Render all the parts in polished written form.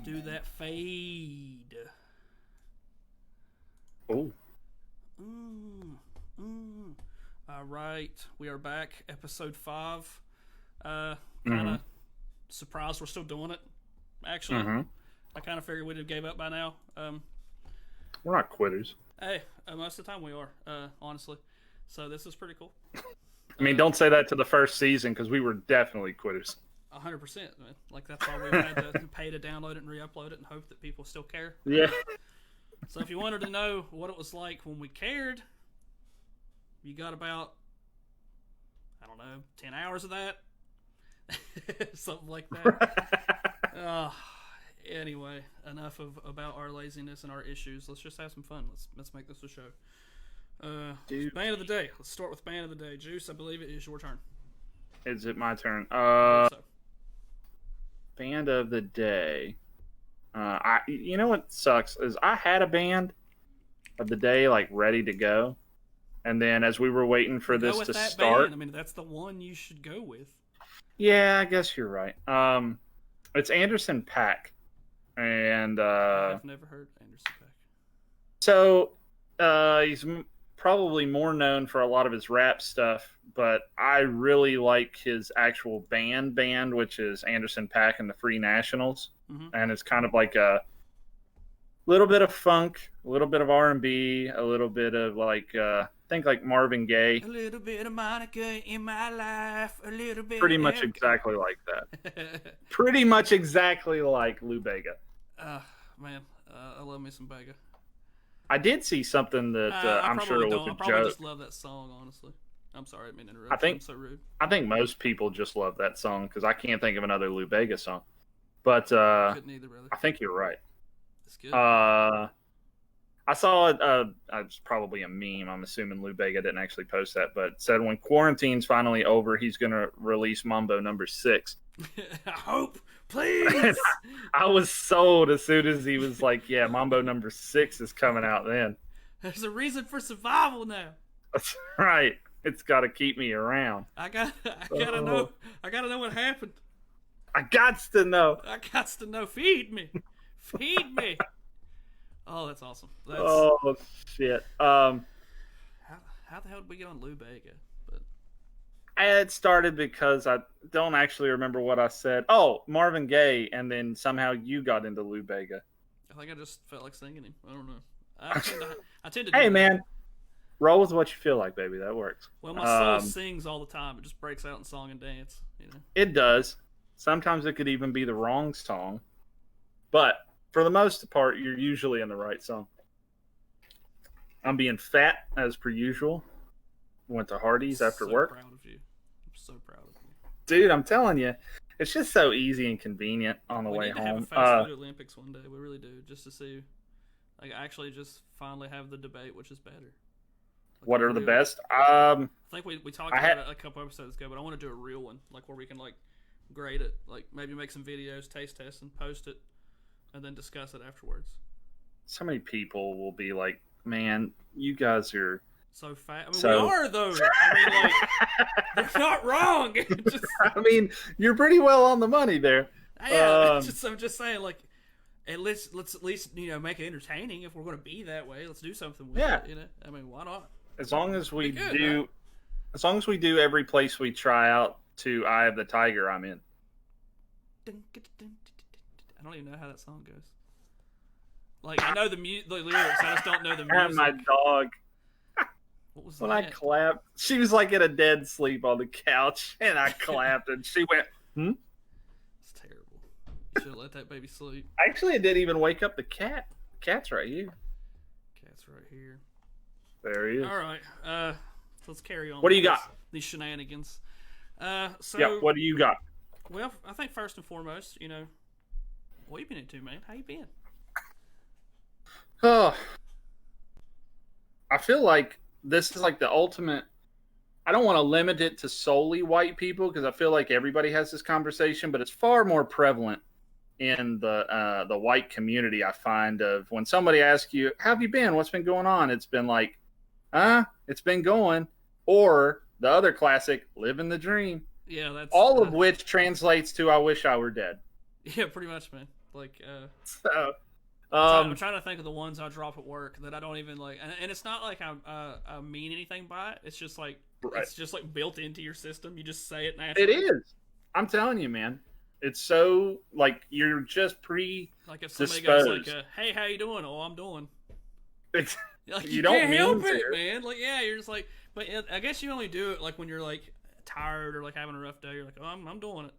Do that fade. Oh. All right, we are back. Episode 5. Kind of surprised we're still doing it. Actually, I kind of figured we'd have gave up by now. We're not quitters. Hey, most of the time we are, honestly. So this is pretty cool. I mean, don't say that to the first season because we were definitely quitters. 100%, man. Like, that's all we had to pay to download it and re-upload it and hope that people still care. Yeah. So if you wanted to know what it was like when we cared, you got about, 10 hours of that. Something like that. Anyway, enough about our laziness and our issues. Let's just have some fun. Let's make this a show. Band of the day. Let's start with band of the day. Juice, I believe it is your turn. Is it my turn? Band of the day. You know what sucks is I had a band of the day like ready to go, and then as we were waiting for this to start, band. I mean, that's the one you should go with. Yeah, I guess you're right. It's Anderson .Paak, and I've never heard Anderson .Paak. So he's probably more known for a lot of his rap stuff, but I really like his actual band, which is Anderson .Paak and the Free Nationals. And it's kind of like a little bit of funk, a little bit of R&B, a little bit of like, think like Marvin Gaye. A little bit of Monica in my life, a little bit Pretty much exactly like that. Pretty much exactly like Lou Bega. Man, I love me some Bega. I did see something that I'm sure it was a joke. I probably just love that song, honestly. I'm sorry, I didn't mean to interrupt. I'm so rude. I think most people just love that song because I can't think of another Lou Bega song. But couldn't either, brother. I think you're right. It's good. I saw it. It's probably a meme. I'm assuming Lou Bega didn't actually post that, but it said when quarantine's finally over, he's gonna release Mambo number 6. I hope, please. I was sold as soon as he was like, "Yeah, Mambo number 6 is coming out." Then there's a reason for survival now. That's right. It's got to keep me around. I gotta know. I gotta know what happened. I gots to know. Feed me. Feed me. Oh, that's awesome. Oh, shit. How the hell did we get on Lou Bega? It started because I don't actually remember what I said. Oh, Marvin Gaye, and then somehow you got into Lou Bega. I think I just felt like singing him. I don't know. I tend to Hey, man. Roll with what you feel like, baby. That works. Well, my soul sings all the time. It just breaks out in song and dance. You know? It does. Sometimes it could even be the wrong song. But for the most part, you're usually in the right song. I'm being fat, as per usual. Went to Hardee's after work. I'm so proud of you. Dude, I'm telling you. It's just so easy and convenient on the way home. We need to have a fast food Olympics one day. We really do. Just to see. Like, actually just finally have the debate, which is better. Like, what are the best? I think we talked about it a couple episodes ago, but I want to do a real one, like where we can like grade it, like maybe make some videos, taste test, and post it, and then discuss it afterwards. So many people will be like, "Man, you guys are so fat." I mean, we are though. I mean, like, they're not wrong. Just... I mean, you're pretty well on the money there. Yeah, I'm just saying, like. Let's at least make it entertaining. If we're going to be that way, let's do something with it. You know, I mean, why not? As long as we Good, do, right? as long as we do every place we try out to Eye of the Tiger, I'm in. I don't even know how that song goes. Like I know the lyrics, I just don't know the And music. my dog, What was when that? I clapped, she was like in a dead sleep on the couch, and I clapped, and she went, "Hmm." It's terrible. You should have let that baby sleep. Actually, it didn't even wake up the cat. Cat's right here. Cat's right here. There he is. All right. Let's carry on. What do you with got? These shenanigans. So Yeah. What do you got? well, I think first and foremost, what you been into, man? How you been? Oh, I feel like this is like the ultimate. I don't want to limit it to solely white people because I feel like everybody has this conversation, but it's far more prevalent in the white community. I find of when somebody asks you, "How have you been? What's been going on?" It's been like, it's been going," or the other classic, "Living the dream." Yeah, that's All of which translates to "I wish I were dead." yeah, pretty much, man. Like, So, I'm trying to think of the ones I drop at work that I don't even like, and it's not like I mean anything by it. It's just like right. it's just like built into your system. You just say it naturally. It is. I'm telling you, man. It's so like you're just like if somebody goes like, disposed. "Hey, how you doing?" "Oh, I'm doing." Like, You don't can't help mean it, to. man. Like, yeah, you're just like, but I guess you only do it like when you're like tired or like having a rough day. You're like, "Oh, I'm doing it."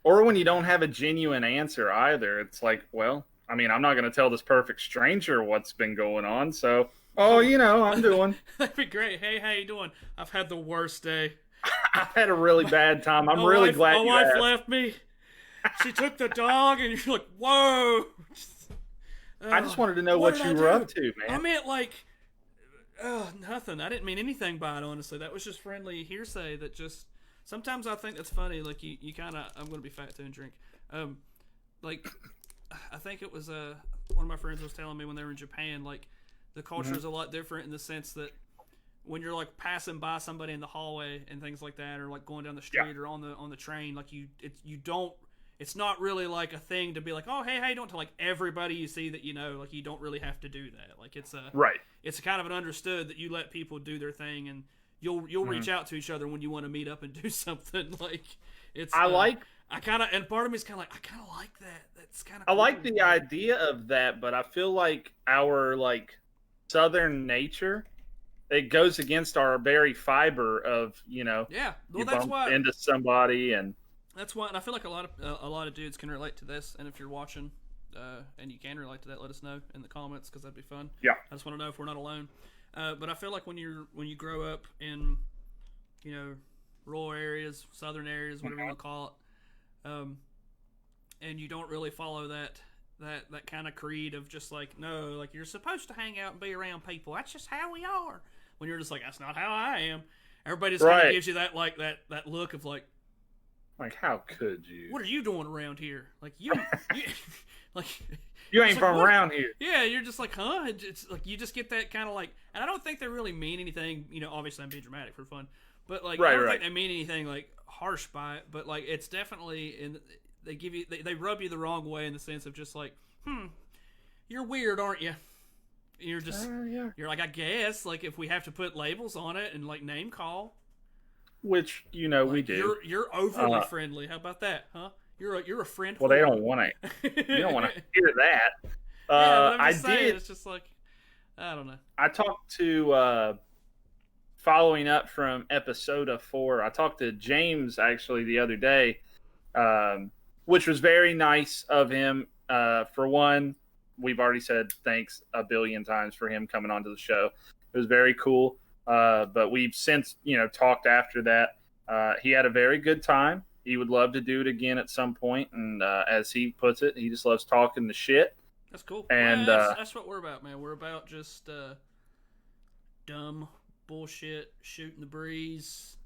Or when you don't have a genuine answer either. It's like, well, I mean, I'm not going to tell this perfect stranger what's been going on. So, I'm doing. That'd be great. "Hey, how you doing?" "I've had the worst day. I've had a really bad time. I'm My really wife, glad my you wife asked. left me. She took the dog," and you're like, "Whoa." I just wanted to know what what did you I were do? up to, I man. meant like, nothing. I didn't mean anything by it, honestly. That was just friendly hearsay that just, sometimes I think that's funny. Like, you kind of, I'm going to be fat too and drink. Like, I think it was, one of my friends was telling me when they were in Japan, like, the culture is a lot different in the sense that when you're like passing by somebody in the hallway and things like that, or like going down the street or on the train, like you don't, it's not really like a thing to be like, "Oh, hey, how you doing?" to like everybody you see that like you don't really have to do that. Like it's Right. it's kind of an understood that you let people do their thing, and you'll reach out to each other when you want to meet up and do something. Like it's I kind of, and part of me is kind of like, I kind of like that. That's kind of I cool. like the idea of that, but I feel like our like southern nature, it goes against our very fiber of Yeah, well, you that's bump why. into somebody and That's why, and I feel like a lot of dudes can relate to this. And if you're watching, and you can relate to that, let us know in the comments because that'd be fun. yeah. I just want to know if we're not alone. But I feel like when you grow up in, rural areas, southern areas, whatever you want to call it, and you don't really follow that kind of creed of just like, no, like you're supposed to hang out and be around people. That's just how we are. When you're just like, that's not how I am. Everybody just kind of gives you that like that look of like, how could you? what are you doing around here? Like you like You ain't from around here. Yeah, you're just like, huh? It's like you just get that kind of like, and I don't think they really mean anything. Obviously I'm being dramatic for fun, but like I don't think they mean anything like harsh by it. But like it's definitely they give you they rub you the wrong way in the sense of just like, you're weird, aren't you? You're just you're like, I guess like if we have to put labels on it and like name call. Which like, we do. You're overly friendly. How about that, huh? You're a friend. Well, they don't want to. You don't want to hear that. Yeah, but I'm just saying, it's just like, I don't know. I talked to following up from Ep.4. I talked to James actually the other day, which was very nice of him. For one, we've already said thanks a billion times for him coming onto the show. It was very cool. But we've since, talked after that. He had a very good time. He would love to do it again at some point. And as he puts it, he just loves talking the shit. That's cool. And that's what we're about, man. We're about just dumb bullshit, shooting the breeze.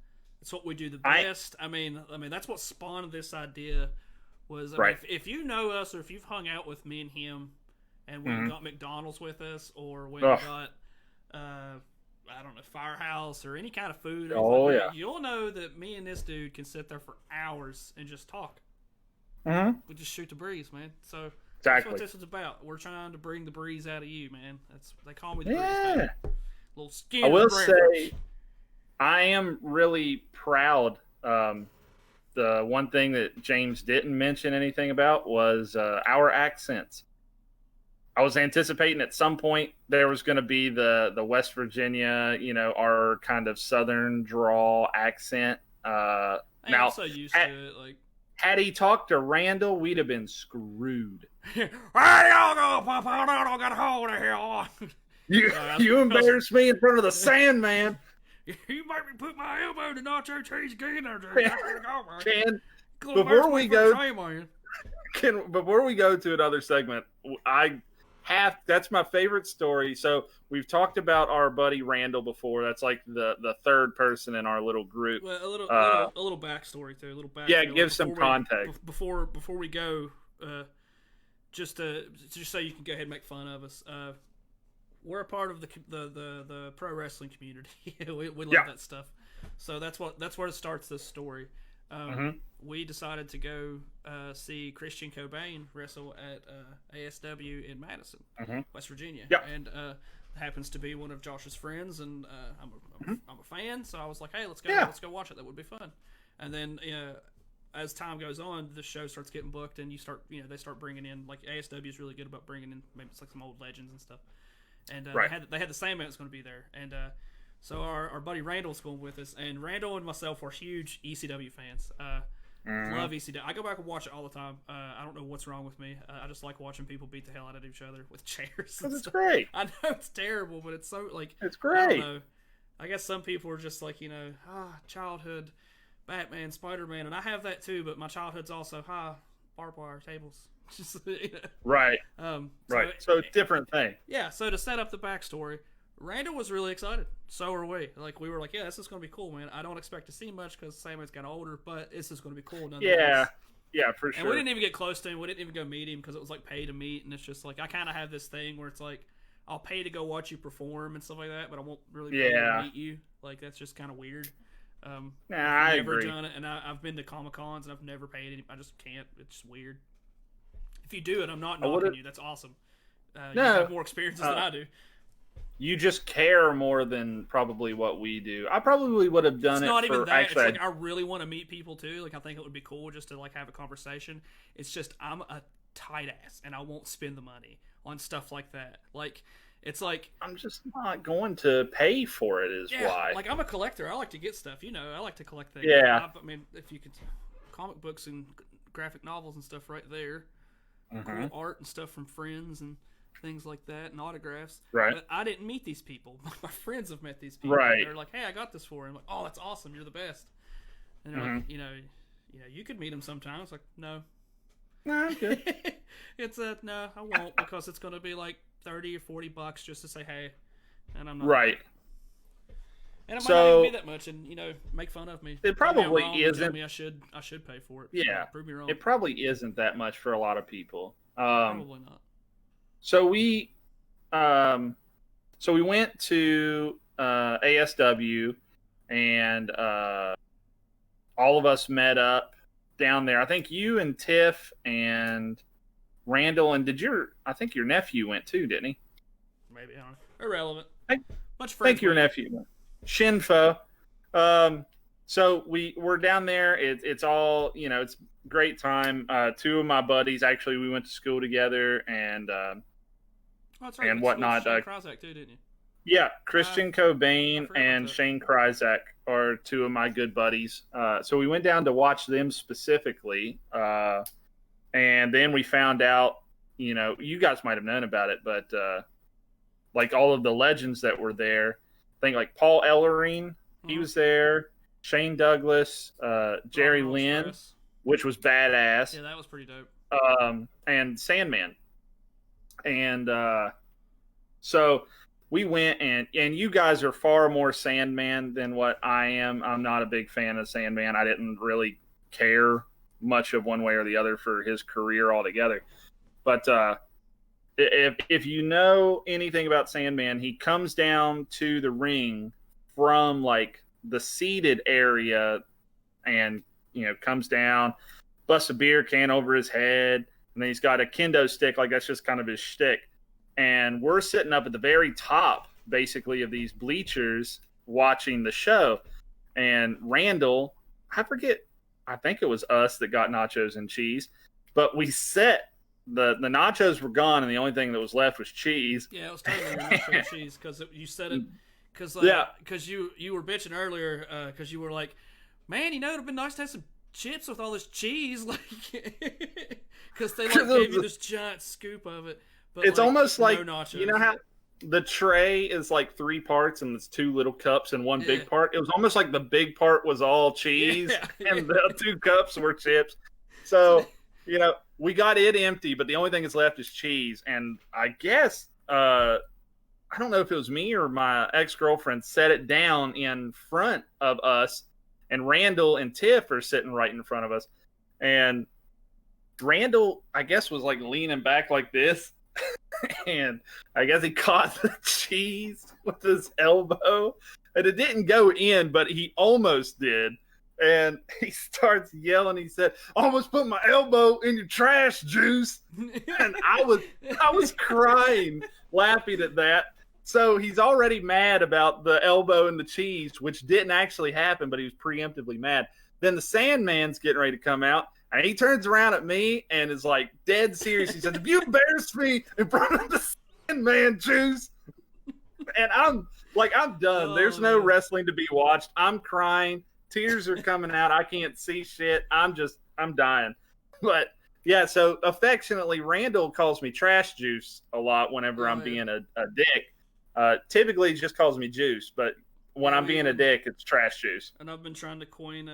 That's what we do the best. I mean, that's what spawned this idea. Was if you know us or if you've hung out with me and him, and we got McDonald's with us, or we got I don't know, Firehouse or any kind of food. You'll know that me and this dude can sit there for hours and just talk. We just shoot the breeze, man. So that's what this is about. We're trying to bring the breeze out of you, man. They call me the breeze, man. Little skin. I will say, I am really proud. The one thing that James didn't mention anything about was our accents. I was anticipating at some point there was going to be the West Virginia, our kind of Southern drawl accent. I'm so used to it. Like, had he talked to Randall, we'd have been screwed. You embarrassed me in front of the Sandman. You make me put my elbow in the nacho cheese again. Before we go to another segment, that's my favorite story. So we've talked about our buddy Randall before. That's like the third person in our little group. Well, a little backstory too. A little backstory. Yeah, give some context before we go. Just so you can go ahead and make fun of us. We're a part of the pro wrestling community. we love that stuff. So that's where it starts this story. We decided to go see Christian Cobain wrestle at ASW in Madison, West Virginia, and happens to be one of Josh's friends, and I'm a fan, so I was like, hey, let's go watch it. That would be fun. And then as time goes on, the show starts getting booked, and they start bringing in, like, ASW is really good about bringing in maybe it's like some old legends and stuff. And they had the same man that's going to be there, and so our buddy Randall's going with us, and Randall and myself are huge ECW fans. Love ECW. I go back and watch it all the time. I don't know what's wrong with me. I just like watching people beat the hell out of each other with chairs. It's great. I know it's terrible, but it's so, like, it's great. I don't know. I guess some people are just like, childhood Batman, Spider-Man, and I have that too, but my childhood's also barbed wire tables. Just, Right. Right. So different thing. Yeah. So to set up the backstory, Randall was really excited. So are we. Like, we were like, yeah, this is going to be cool, man. I don't expect to see much because Samuel's kind of older, but this is going to be cool nonetheless. Yeah, for sure. And we didn't even get close to him. We didn't even go meet him because it was like pay to meet, and it's just like I kind of have this thing where it's like I'll pay to go watch you perform and stuff like that, but I won't really pay to meet you. Like, that's just kind of weird. I never agree. done it, and I've been to Comic-Cons and I've never paid any. I just can't. It's just weird. If you do it, I'm not knocking you. That's awesome. You have more experiences than I do. You just care more than probably what we do. I probably would have done it's it. It's not even that. Actually, it's like I really want to meet people too. Like, I think it would be cool just to, like, have a conversation. It's just I'm a tight ass and I won't spend the money on stuff like that. Like, it's like I'm just not going to pay for it. Why? Like, I'm a collector. I like to get stuff. I like to collect things. Yeah. I mean, if you could, comic books and graphic novels and stuff right there. Cool art and stuff from friends and things like that, and autographs. Right. But I didn't meet these people. My friends have met these people. Right. They're like, hey, I got this for you. I'm like, oh, that's awesome. You're the best. And they're like, you could meet them sometime. It's like, no. No, I'm good. It's no, I won't, because it's going to be like $30 or $40 just to say hey, and I'm not. Right. And it might not even be that much, and make fun of me. It probably isn't. Tell me I should pay for it. Yeah, prove me wrong. It probably isn't that much for a lot of people. Probably not. So we went to ASW, and all of us met up down there. I think you and Tiff and Randall, and I think your nephew went too, didn't he? Maybe, I don't know. Irrelevant. I think your nephew went. Shinfo. So we're down there. It's all, it's great time. Two of my buddies, actually, we went to school together, and that's right. And whatnot. Shane Kryzak too, didn't you? Yeah, Christian Cobain and Shane Kryzak are two of my good buddies. So we went down to watch them specifically, and then we found out, you guys might have known about it, but like all of the legends that were there, I think like Paul Ellering, he was there, Shane Douglas, Jerry Lynn, which was badass. Yeah, that was pretty dope. And Sandman. And so we went, and you guys are far more Sandman than what I am. I'm not a big fan of Sandman. I didn't really care much of one way or the other for his career altogether. But if you know anything about Sandman, he comes down to the ring from like the seated area and, comes down, busts a beer can over his head, and then he's got a kendo stick, like that's just kind of his shtick. And we're sitting up at the very top basically of these bleachers watching the show. And Randall, I forget, I think it was us that got nachos and cheese, but we set the nachos were gone, and the only thing that was left was cheese. Yeah, it was totally your nacho and cheese because you said it because you were bitching earlier because you were like, man, it would have been nice to have some chips with all this cheese, like because they gave you this giant scoop of it. But it's almost like no nachos. You know how the tray is like 3 parts and it's 2 little cups and 1 big part. It was almost like the big part was all cheese and the 2 cups were chips. So we got it empty, but the only thing that's left is cheese. And I guess I don't know if it was me or my ex-girlfriend set it down in front of us, and Randall and Tiff are sitting right in front of us. And Randall, I guess, was like leaning back like this. And I guess he caught the cheese with his elbow. And it didn't go in, but he almost did. And he starts yelling. He said, "Almost put my elbow in your trash juice." And I was crying, laughing at that. So he's already mad about the elbow and the cheese, which didn't actually happen, but he was preemptively mad. Then the Sandman's getting ready to come out, and he turns around at me and is like dead serious. He says, "If you embarrassed me in front of the Sandman, Juice." And I'm done. There's no wrestling to be watched. I'm crying. Tears are coming out. I can't see shit. I'm dying. But yeah, so affectionately, Randall calls me Trash Juice a lot whenever I'm being a dick. Typically, he just calls me Juice, but when I'm being a dick, it's Trash Juice. And I've been trying to coin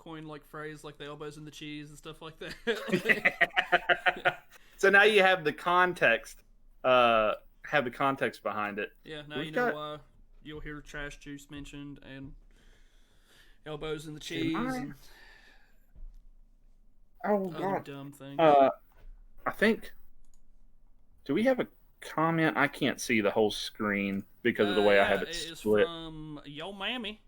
like phrase like the elbows in the cheese and stuff like that. So now you have the context. Have the context behind it. Yeah, now you know why you'll hear Trash Juice mentioned and elbows in the cheese. And God, dumb thing. I think. Do we have a comment? I can't see the whole screen because of the way I have it split. It's from your mammy.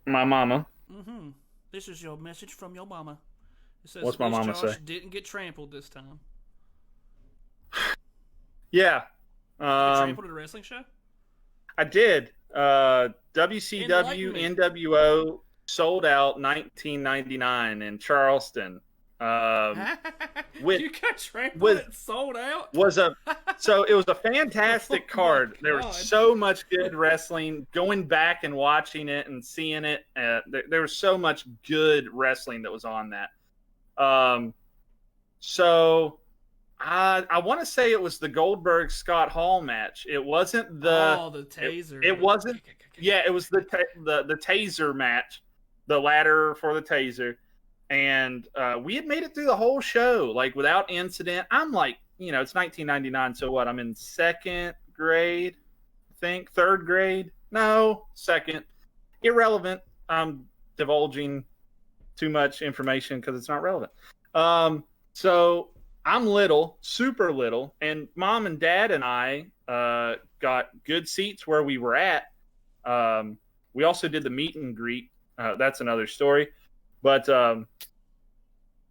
My mama. Mm-hmm. This is your message from your mama. It says, "What's my mama Josh say?" Didn't get trampled this time. Yeah. You trampled at a wrestling show? I did. WCW NWO sold out 1999 in Charleston. You got trampled and sold out? So it was a fantastic card. There was so much good wrestling. Going back and watching it and seeing it, there was so much good wrestling that was on that. So I want to say it was the Goldberg Scott Hall match. It wasn't the taser. It wasn't. Yeah, it was the taser match, the ladder for the taser. And we had made it through the whole show, like, without incident. I'm like, it's 1999, so what? I'm in 2nd grade, I think. 3rd grade? No, 2nd. Irrelevant. I'm divulging too much information because it's not relevant. So I'm little, super little, and Mom and Dad and I got good seats where we were at. We also did the meet and greet. That's another story. But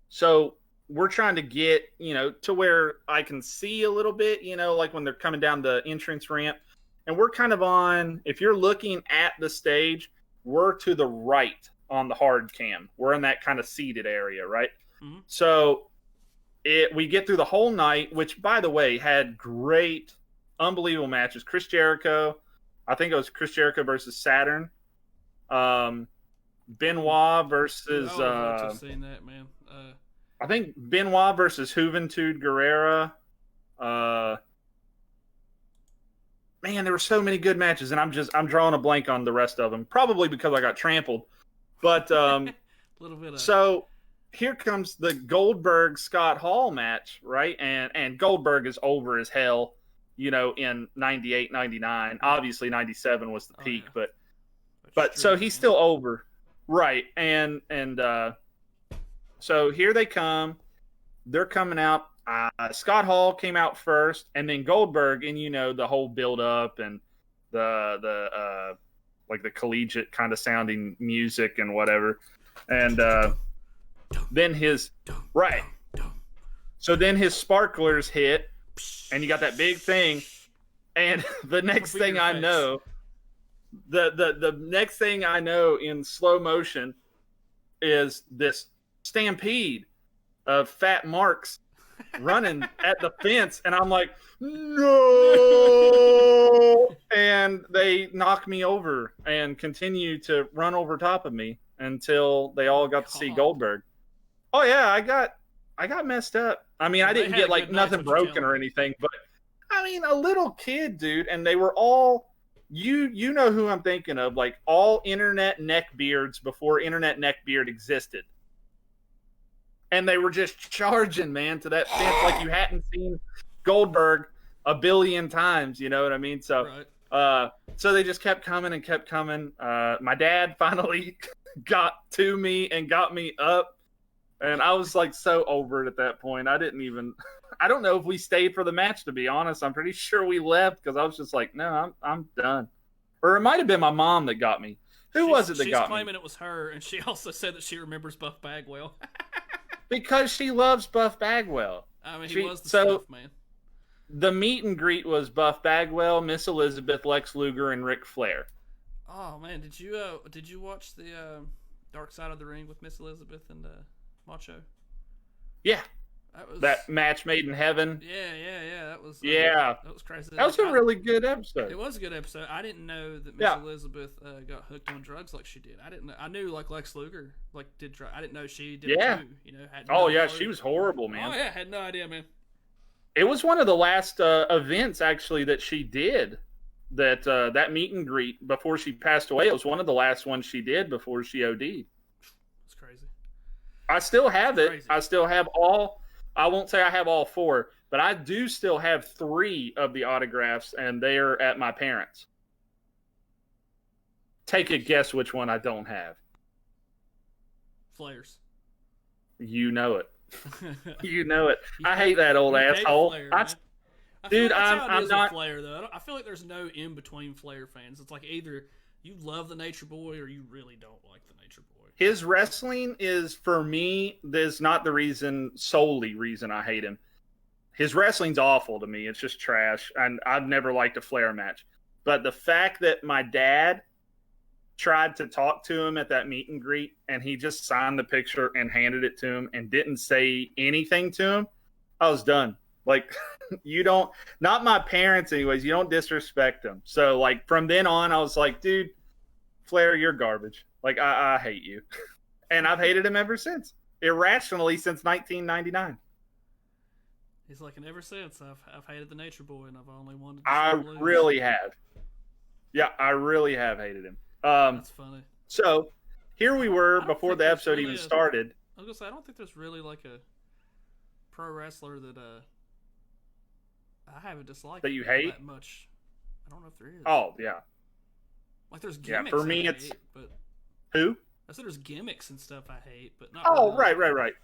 so we're trying to get, to where I can see a little bit, like when they're coming down the entrance ramp. And we're kind of on, if you're looking at the stage, we're to the right on the hard cam. We're in that kind of seated area, right? Mm-hmm. So we get through the whole night, which, by the way, had great, unbelievable matches. Chris Jericho, I think it was Chris Jericho versus Saturn. Benoit versus I've just seen that, man. I think Benoit versus Juventud Guerrera. Man, there were so many good matches, and I'm drawing a blank on the rest of them, probably because I got trampled. But little bit of... So here comes the Goldberg Scott Hall match, right? And Goldberg is over as hell, in 98, 99. Obviously 97 was the peak, yeah. but so he's still over. Right. And so here they come. They're coming out. Scott Hall came out first, and then Goldberg, and the whole build up and the like the collegiate kind of sounding music and whatever. And then his So then his sparklers hit, and you got that big thing, And the next Beat thing your I face. know, the next thing I know in slow motion is this stampede of fat marks running at the fence, and I'm like, no! And they knock me over and continue to run over top of me until they all got to see God. Goldberg. Oh yeah, I got messed up. I mean, Well, I they didn't had a get like good night, nothing what you broken telling or me. anything, but I mean, a little kid, dude, and they were all you know who I'm thinking of, like all internet neckbeards before internet neckbeard existed. And they were just charging, man, to that fence like you hadn't seen Goldberg a billion times. You know what I mean? So, Right. so they just kept coming and kept coming. My dad finally got to me and got me up, and I was like so over it at that point. I didn't even. I don't know if we stayed for the match, to be honest. I'm pretty sure we left because I was just like, no, I'm done. Or it might have been my mom that got me. Who was it that got me? She's claiming it was her, and she also said that she remembers Buff Bagwell. Because she loves Buff Bagwell. I mean, he was the stuff, man. The meet and greet was Buff Bagwell, Miss Elizabeth, Lex Luger, and Ric Flair. Oh man, did you watch the Dark Side of the Ring with Miss Elizabeth and Macho? Yeah, That was that match made in heaven. Yeah. That was that was crazy. That was a really good episode. It was a good episode. I didn't know that Miss Elizabeth got hooked on drugs like she did. I didn't know. I knew like Lex Luger like did drugs. I didn't know she did it too. You know. Had no clue. She was horrible, man. Oh yeah, had no idea, man. It was one of the last events actually that she did. That meet and greet before she passed away. It was one of the last ones she did before she OD'd. It's crazy. I still have it. Crazy. I still have all. I won't say I have all 4, but I do still have 3 of the autographs, and they are at my parents'. Take a guess which one I don't have. Flares. You know it. You know it. I hate that old asshole. Flair, Dude, I'm not. Flair though. I feel like there's no in between Flair fans. It's like either you love the Nature Boy or you really don't like the Nature Boy. His wrestling is, for me, is not the solely reason I hate him. His wrestling's awful to me. It's just trash, and I've never liked a Flair match. But the fact that my dad tried to talk to him at that meet and greet, and he just signed the picture and handed it to him and didn't say anything to him, I was done. Like, you don't, not my parents anyways, you don't disrespect them. So, like, from then on, I was like, dude, Flair, you're garbage. Like, I hate you. And I've hated him ever since. Irrationally since 1999. He's like, and ever since, I've hated the Nature Boy, and I've only wanted to I lose. really have. Yeah, I really have hated him. That's funny. So, here we were before the episode even started. I was going to say, I don't think there's really, like, a pro wrestler that I haven't disliked that you hate that much. I don't know if there is. Oh, yeah. Like, there's gimmicks for me, I hate, but... Who? I said there's gimmicks and stuff I hate, but not really. Right. Right.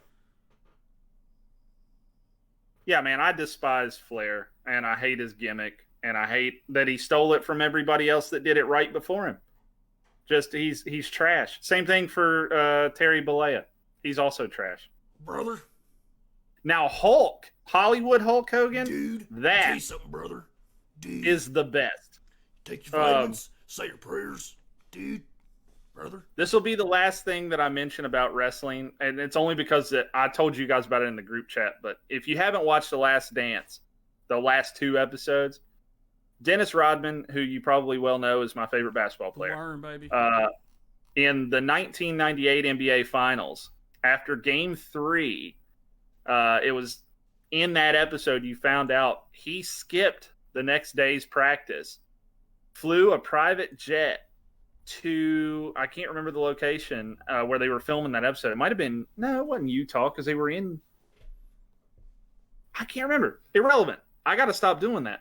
Yeah, man, I despise Flair, and I hate his gimmick, and I hate that he stole it from everybody else that did it right before him. Just, he's trash. Same thing for Terry Bollea. He's also trash. Brother. Now, Hulk, Hollywood Hulk Hogan, dude, that tell you something, brother. Dude, is the best. Take your vitamins, say your prayers, dude. Brother. This will be the last thing that I mention about wrestling, and it's only because I told you guys about it in the group chat. But if you haven't watched The Last Dance, the last 2 episodes, Dennis Rodman, who you probably well know is my favorite basketball player, Learn, baby. in the 1998 NBA Finals, after Game 3, it was in that episode you found out he skipped the next day's practice, flew a private jet to, I can't remember the location where they were filming that episode. It might have been, no, it wasn't Utah because they were in, I can't remember. Irrelevant. I got to stop doing that.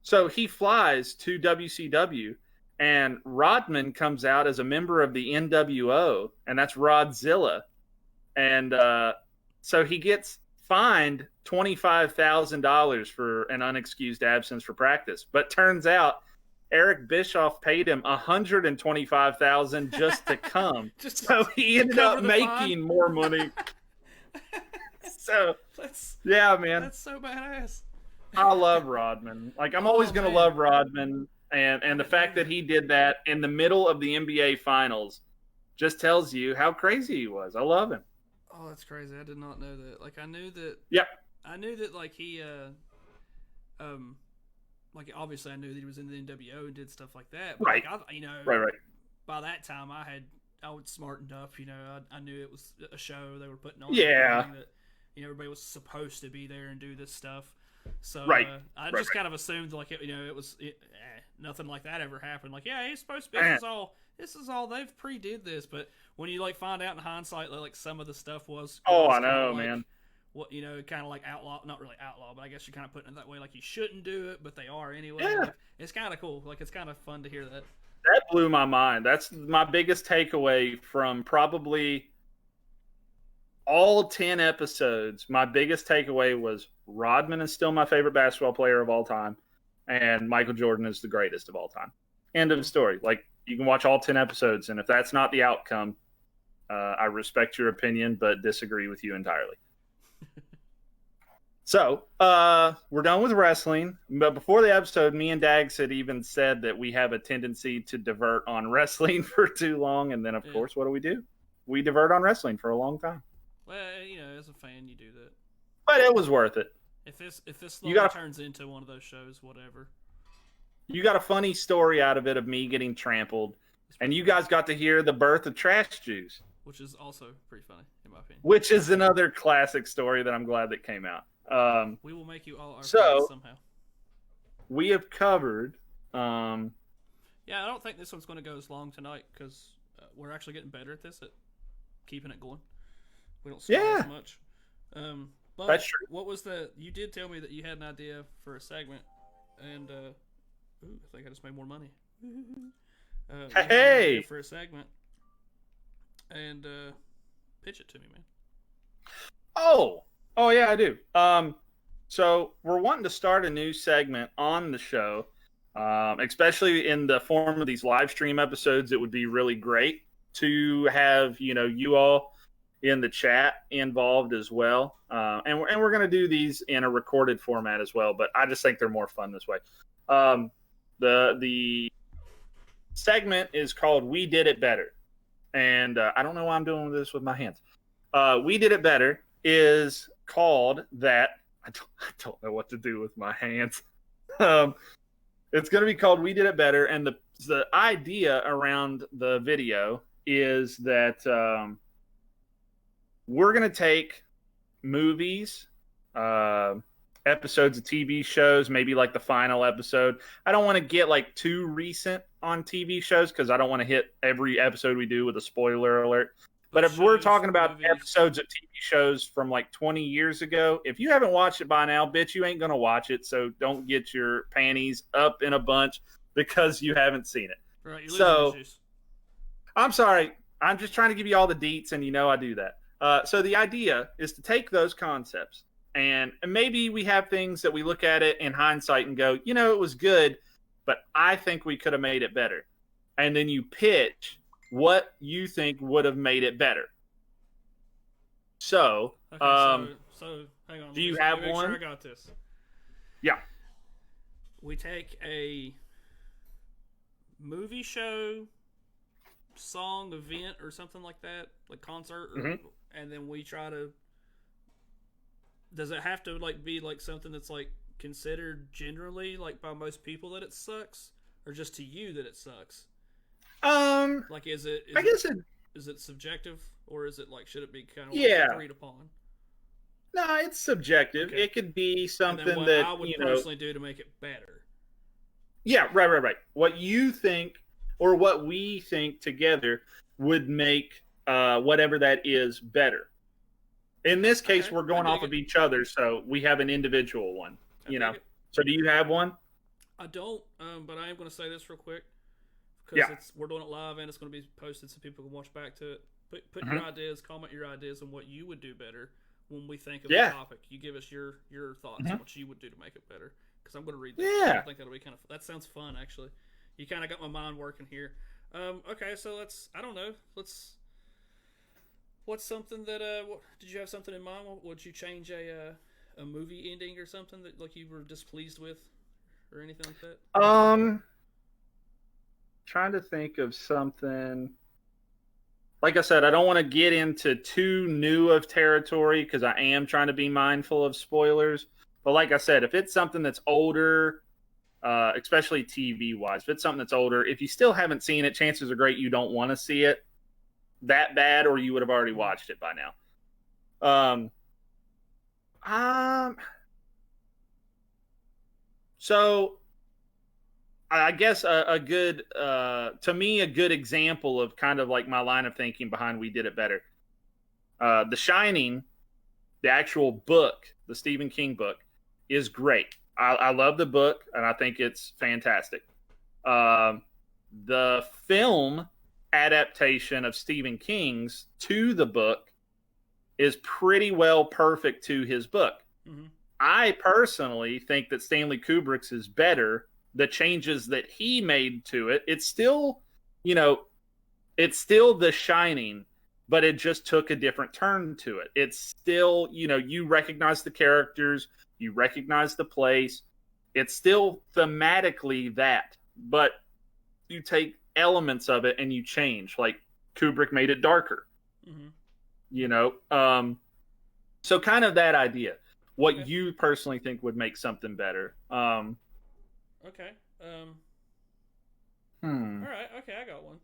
So he flies to WCW, and Rodman comes out as a member of the NWO, and that's Rodzilla. And so he gets fined $25,000 for an unexcused absence for practice. But turns out Eric Bischoff paid him $125,000 just to come. So he ended up making more money. So yeah, man, that's so badass. I love Rodman. Like, I'm always Oh gonna man, love Rodman, and the didn't know fact that that. he did that in the middle of the NBA Finals just tells you how crazy he was. I love him. Oh, that's crazy. I did not know that. Like Yep. I knew that like he um like obviously I knew that he was in the NWO and did stuff like that, but Right. like you know, Right. Right. by that time I was smartened up. You know, I knew it was a show they were putting on and Yeah. everything, that you know everybody was supposed to be there and do this stuff. So Right. I Right. just kind of assumed like you know it was nothing like that ever happened. Like yeah, he's supposed to be. Right. This is all they've pre-did this, but when you like find out in hindsight that like some of the stuff Oh, was I kind of know, like man. what you know, kind of like outlaw, not really outlaw, but I guess you're kind of putting it that way. Like you shouldn't do it, but they are anyway. Yeah. Like it's kind of cool. Like it's kind of fun to hear that. That blew my mind. That's my biggest takeaway from probably all 10 episodes. My biggest takeaway was Rodman is still my favorite basketball player of all time, and Michael Jordan is the greatest of all time. End of the story. Like, you can watch all 10 episodes, and if that's not the outcome, I respect your opinion, but disagree with you entirely. So, we're done with wrestling. But before the episode, me and Dags had even said that we have a tendency to divert on wrestling for too long. And then, of course, what do? We divert on wrestling for a long time. Well, you know, as a fan, you do that. But it was worth it. If this slowly turns into one of those shows, whatever. You got a funny story out of it of me getting trampled. And you guys got to hear the birth of Trash Juice. Which is also pretty funny, in my opinion. Which is another classic story that I'm glad that came out. We will make you all our friends somehow. We have covered. Yeah, I don't think this one's going to go as long tonight because we're actually getting better at this, at keeping it going. We don't swear as much. But that's true. What was you did tell me that you had an idea for a segment, and I think I just made more money. Hey! For a segment, and pitch it to me, man. Oh yeah, I do. So we're wanting to start a new segment on the show, especially in the form of these live stream episodes. It would be really great to have you all in the chat involved as well, and we're going to do these in a recorded format as well. But I just think they're more fun this way. The segment is called "We Did It Better," and I don't know why I'm doing this with my hands. "We Did It Better" is called that. I don't know what to do with my hands. It's going to be called "We Did It Better," and the idea around the video is that we're going to take movies, episodes of TV shows, maybe like the final episode. I don't want to get like too recent on TV shows because I don't want to hit every episode we do with a spoiler alert. But if we're talking about movies, episodes of TV shows from like 20 years ago, if you haven't watched it by now, bitch, you ain't going to watch it. So don't get your panties up in a bunch because you haven't seen it. Right, you're losing issues. I'm sorry. I'm just trying to give you all the deets, and I do that. So the idea is to take those concepts, and maybe we have things that we look at it in hindsight and go, it was good, but I think we could have made it better. And then you pitch what you think would have made it better. So, so hang on. Do you have one? Sure I got this. Yeah. We take a movie show, song, event, or something like that, like concert, and then we try to. Does it have to be something that's considered generally by most people that it sucks, or just to you that it sucks? Is it subjective, or is it should it be kind of agreed upon? No, it's subjective. Okay. It could be something that I would personally do to make it better. Yeah, right. What you think, or what we think together, would make whatever that is better. In this case, we're going off of each other, so we have an individual one. So do you have one? I don't, but I am going to say this real quick. Because we're doing it live and it's going to be posted so people can watch back to it. Put your ideas, comment your ideas on what you would do better when we think of the topic. You give us your thoughts on what you would do to make it better. Because I'm going to read this. I think that'll be kind of that sounds fun, actually. You kind of got my mind working here. Okay, so what's something that did you have something in mind? Would you change a a movie ending or something that like you were displeased with, or anything like that? Trying to think of something. Like I said, I don't want to get into too new of territory because I am trying to be mindful of spoilers. But like I said, if it's something that's older, especially TV wise, if it's something that's older, if you still haven't seen it, chances are great you don't want to see it that bad, or you would have already watched it by now. So I guess a good, to me, a good example of kind of like my line of thinking behind We Did It Better. The Shining, the actual book, the Stephen King book, is great. I love the book, and I think it's fantastic. The film adaptation of Stephen King's to the book is pretty well perfect to his book. Mm-hmm. I personally think that Stanley Kubrick's is better. The changes that he made to it, it's still, it's still The Shining, but it just took a different turn to it. It's still, you recognize the characters, you recognize the place. It's still thematically that, but you take elements of it and you change. Like Kubrick made it darker, Mm-hmm. So kind of that idea. What Okay. you personally think would make something better? Okay. Hmm. All right. Okay, I got one.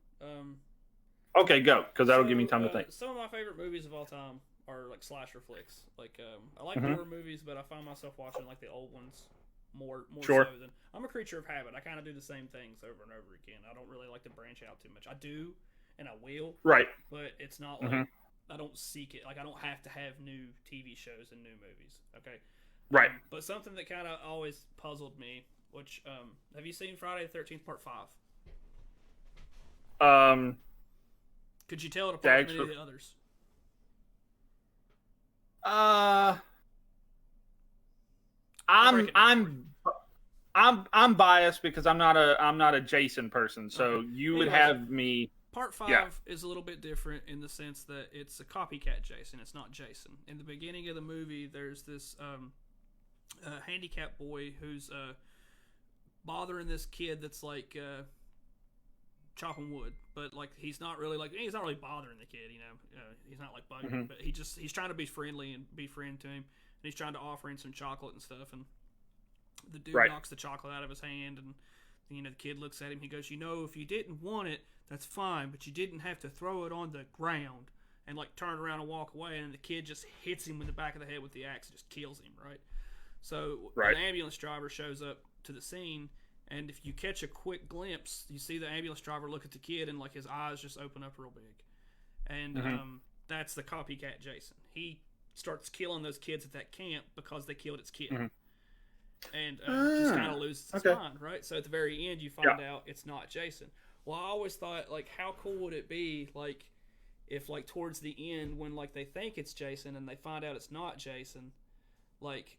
Okay, go, because that'll give me time to think. Some of my favorite movies of all time are like slasher flicks. Like, I like Mhm. newer movies, but I find myself watching like the old ones more Sure. so than I'm a creature of habit. I kind of do the same things over and over again. I don't really like to branch out too much. I do, and I will, Right. but it's not like Mhm. I don't seek it. Like I don't have to have new TV shows and new movies. Okay. Right. But something that kind of always puzzled me, which have you seen Friday the 13th Part 5? Um. Could you tell it apart from any Actually, of the others? uh, I'll break I'm it down for you. I'm biased because I'm not a Jason person. So Okay. you would Anyways, have me. Part 5 Yeah. is a little bit different in the sense that it's a copycat Jason. It's not Jason. In the beginning of the movie, there's this handicapped boy who's bothering this kid that's like chopping wood, but like he's not really bothering the kid. He's not like bugging him, but he's trying to be friendly and be friend to him, and he's trying to offer him some chocolate and stuff. And the dude Right. knocks the chocolate out of his hand, and the kid looks at him. He goes, if you didn't want it, that's fine, but you didn't have to throw it on the ground and like turn around and walk away. And the kid just hits him in the back of the head with the axe and just kills him. Right. So Right. an ambulance driver shows up to the scene, and if you catch a quick glimpse, you see the ambulance driver look at the kid, and like his eyes just open up real big. And that's the copycat Jason. He starts killing those kids at that camp because they killed its kid. And just kind of loses its mind, right? So at the very end, you find out it's not Jason. Well, I always thought, like, how cool would it be, like, if, like, towards the end, when, like, they think it's Jason and they find out it's not Jason, like,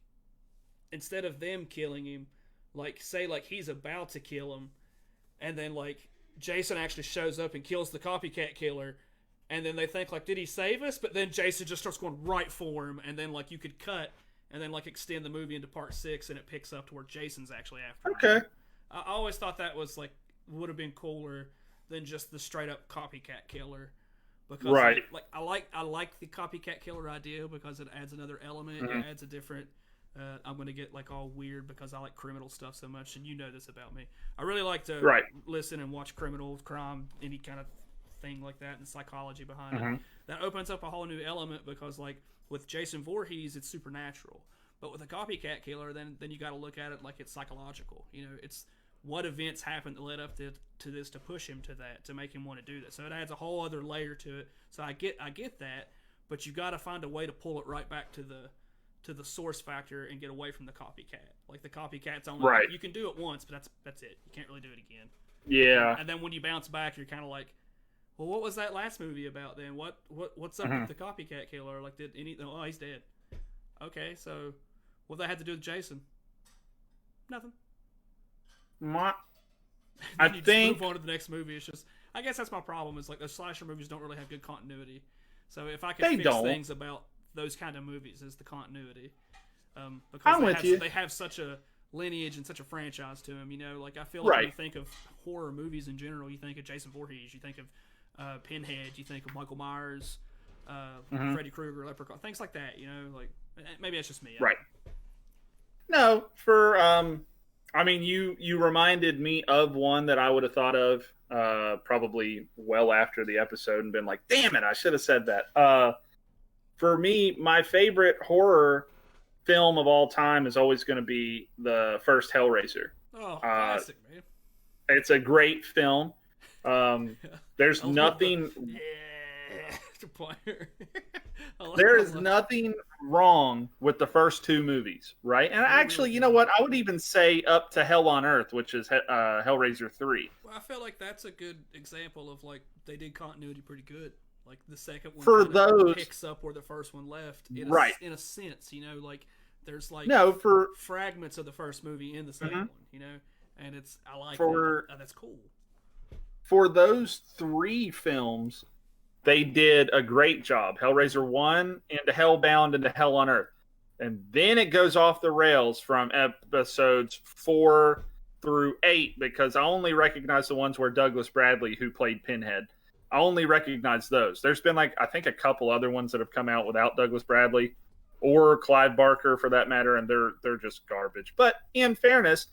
instead of them killing him, like, say, like, he's about to kill him, and then, like, Jason actually shows up and kills the copycat killer, and then they think, like, did he save us? But then Jason just starts going right for him, and then, like, you could cut and then like extend the movie into part 6, and it picks up to where Jason's actually after him. Okay. I always thought that was like would have been cooler than just the straight up copycat killer, because Right. like I like the copycat killer idea because it adds another element. It adds a different. I'm going to get like all weird because I like criminal stuff so much, and you know this about me. I really like to listen and watch criminal crime, any kind of thing like that, and psychology behind it. That opens up a whole new element because like with Jason Voorhees, it's supernatural, but with a copycat killer, then you got to look at it like it's psychological. It's what events happened that led up to this to push him to that, to make him want to do that. So it adds a whole other layer to it. So I get that, but you got to find a way to pull it right back to the source factor and get away from the copycat. Like the copycat's only Right. you can do it once, but that's it. You can't really do it again. Yeah. And then when you bounce back, you're kind of like, well, what was that last movie about then? What's up with the copycat killer? Like, did anything? Oh, he's dead. Okay, so what that had to do with Jason? Nothing. I you think just move on to the next movie. It's just, I guess that's my problem. Is like those slasher movies don't really have good continuity. So if I could fix things about those kind of movies, is the continuity. Because I'm with you. they have such a lineage and such a franchise to them. You know, like I feel like when Right. you think of horror movies in general, you think of Jason Voorhees, you think of Pinhead, you think of Michael Myers, Freddy Krueger, Leprechaun, things like that. You know, like maybe that's just me. Right. No, for I mean, you reminded me of one that I would have thought of probably well after the episode and been like, damn it, I should have said that. For me, my favorite horror film of all time is always going to be the first Hellraiser. Oh, classic, man. It's a great film. There's nothing. There is nothing wrong with the first two movies, right? And actually, you know what? I would even say up to Hell on Earth, which is Hellraiser 3. Well, I feel like that's a good example of like they did continuity pretty good. Like the second one for those picks up where the first one left, right? In a sense, you know, like there's like for fragments of the first movie in the second one, you know, and I like that. That's cool. For those three films, they did a great job. Hellraiser 1 into Hellbound into Hell on Earth. And then it goes off the rails from episodes 4 through 8 because I only recognize the ones where Douglas Bradley, who played Pinhead, I only recognize those. There's been like, I think a couple other ones that have come out without Douglas Bradley or Clive Barker for that matter, and they're just garbage. But in fairness,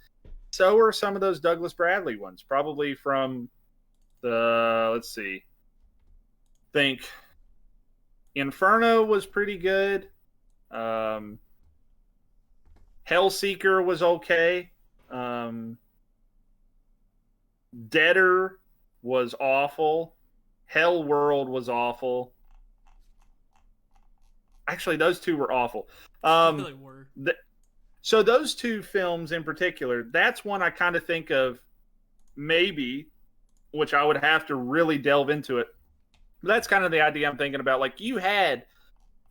so are some of those Douglas Bradley ones, probably from let's see. Think Inferno was pretty good. Hellseeker was okay. Deader was awful. Hellworld was awful. Actually, those two were awful. They were. So those two films in particular, that's one I kind of think of maybe, which I would have to really delve into it. But that's kind of the idea I'm thinking about. Like, you had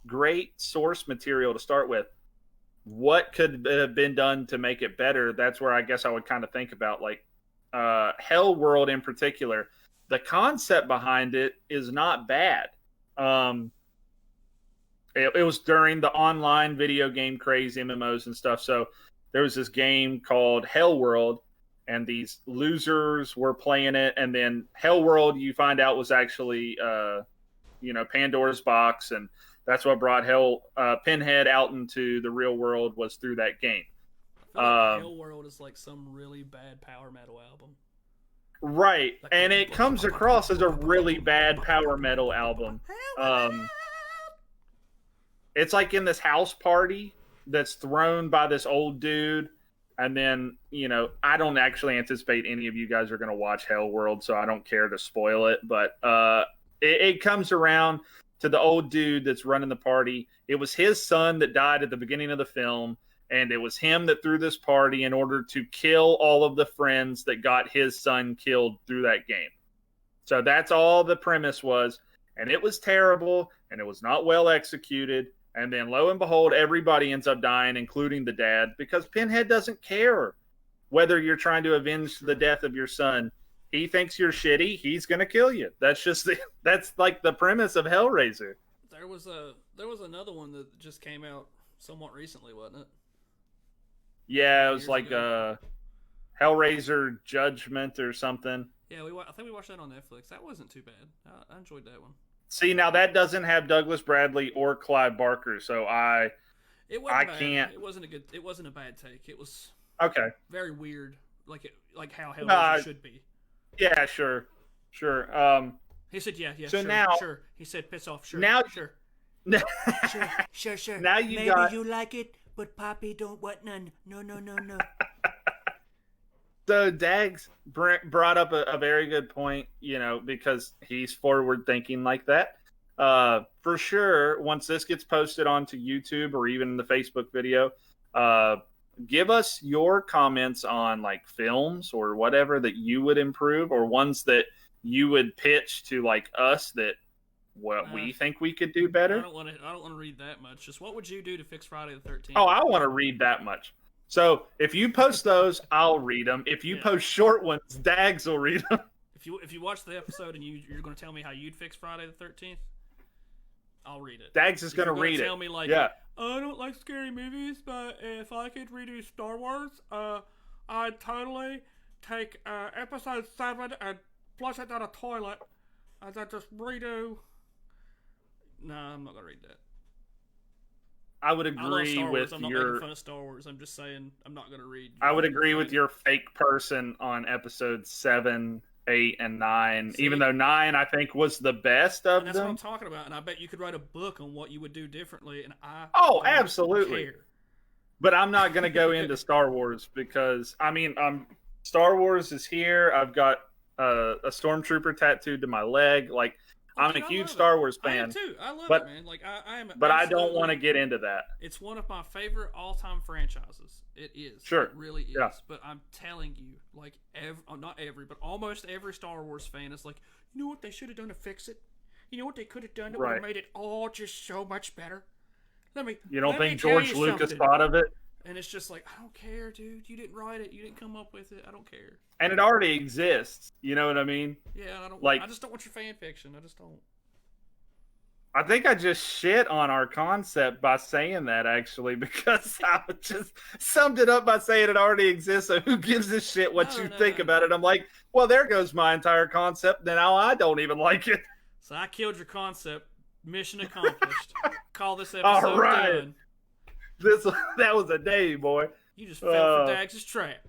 great source material to start with. What could have been done to make it better? That's where I guess I would kind of think about, like, Hellworld in particular. The concept behind it is not bad. It was during the online video game craze, MMOs and stuff. So there was this game called Hellworld, and these losers were playing it. And then Hellworld, you find out, was actually, Pandora's box. And that's what brought Pinhead out into the real world, was through that game. I feel like Hellworld is like some really bad power metal album. Right. And it comes across as a really bad power metal album. It's like in this house party that's thrown by this old dude. And then, I don't actually anticipate any of you guys are going to watch Hellworld, so I don't care to spoil it. But it comes around to the old dude that's running the party. It was his son that died at the beginning of the film, and it was him that threw this party in order to kill all of the friends that got his son killed through that game. So that's all the premise was, and it was terrible, and it was not well executed. And then, lo and behold, everybody ends up dying, including the dad, because Pinhead doesn't care whether you're trying to avenge the death of your son. He thinks you're shitty. He's going to kill you. That's just that's like the premise of Hellraiser. There was another one that just came out somewhat recently, wasn't it? Yeah, it was like Hellraiser Judgment or something. Yeah, I think we watched that on Netflix. That wasn't too bad. I enjoyed that one. See, now that doesn't have Douglas Bradley or Clive Barker, so I can't. It wasn't a bad take. It was okay. Very weird, like how Hellraiser should be. Yeah, sure. He said, yeah. So sure, now, sure. He said, piss off. Sure. Now, sure. Sure. Now Maybe you like it, but Poppy don't want none. No. So Dags brought up a very good point, because he's forward thinking like that. For sure, once this gets posted onto YouTube or even in the Facebook video, give us your comments on like films or whatever that you would improve, or ones that you would pitch to like us that we think we could do better. I don't want to read that much. Just what would you do to fix Friday the 13th? Oh, I want to read that much. So if you post those, I'll read them. If you post short ones, Dags will read them. If you watch the episode and you're going to tell me how you'd fix Friday the 13th, I'll read it. Dags is going to read it. Tell me like, I don't like scary movies, but if I could redo Star Wars, I'd totally take Episode 7 and flush it down a toilet, and then just redo. Nah, I'm not gonna read that. I would I love agree Star Wars. with I'm not your. making fun of Star Wars. I'm just saying I'm not gonna read. I would agree with your fake person on episode 7, 8, and 9. See? Even though 9, I think, was the best of And that's what them. I'm talking about. And I bet you could write a book on what you would do differently. And I Oh, don't absolutely. care. But I'm not going to go into Star Wars because, I mean, Star Wars is here. I've got a stormtrooper tattooed to my leg. Like, I'm a huge Star Wars fan. I am too. I love but, it, man. Like I am. But I don't want to get into that. It's one of my favorite all-time franchises. It is. Sure. It really is. Yeah. But I'm telling you, like, not every, but almost every Star Wars fan is like, you know what they should have done to fix it? You know what they could have done that would have made it all just so much better? You don't think George Lucas thought of it? And it's just like, I don't care, dude. You didn't write it. You didn't come up with it. I don't care. And it already exists. You know what I mean? Yeah, I don't. Like, I just don't want your fan fiction. I just don't. I think I just shit on our concept by saying that, actually, because I just summed it up by saying it already exists. So who gives a shit what you think about it? I'm like, well, there goes my entire concept. Now I don't even like it. So I killed your concept. Mission accomplished. Call this episode All right. done. That was a day, boy. You just fell for Dags' trap.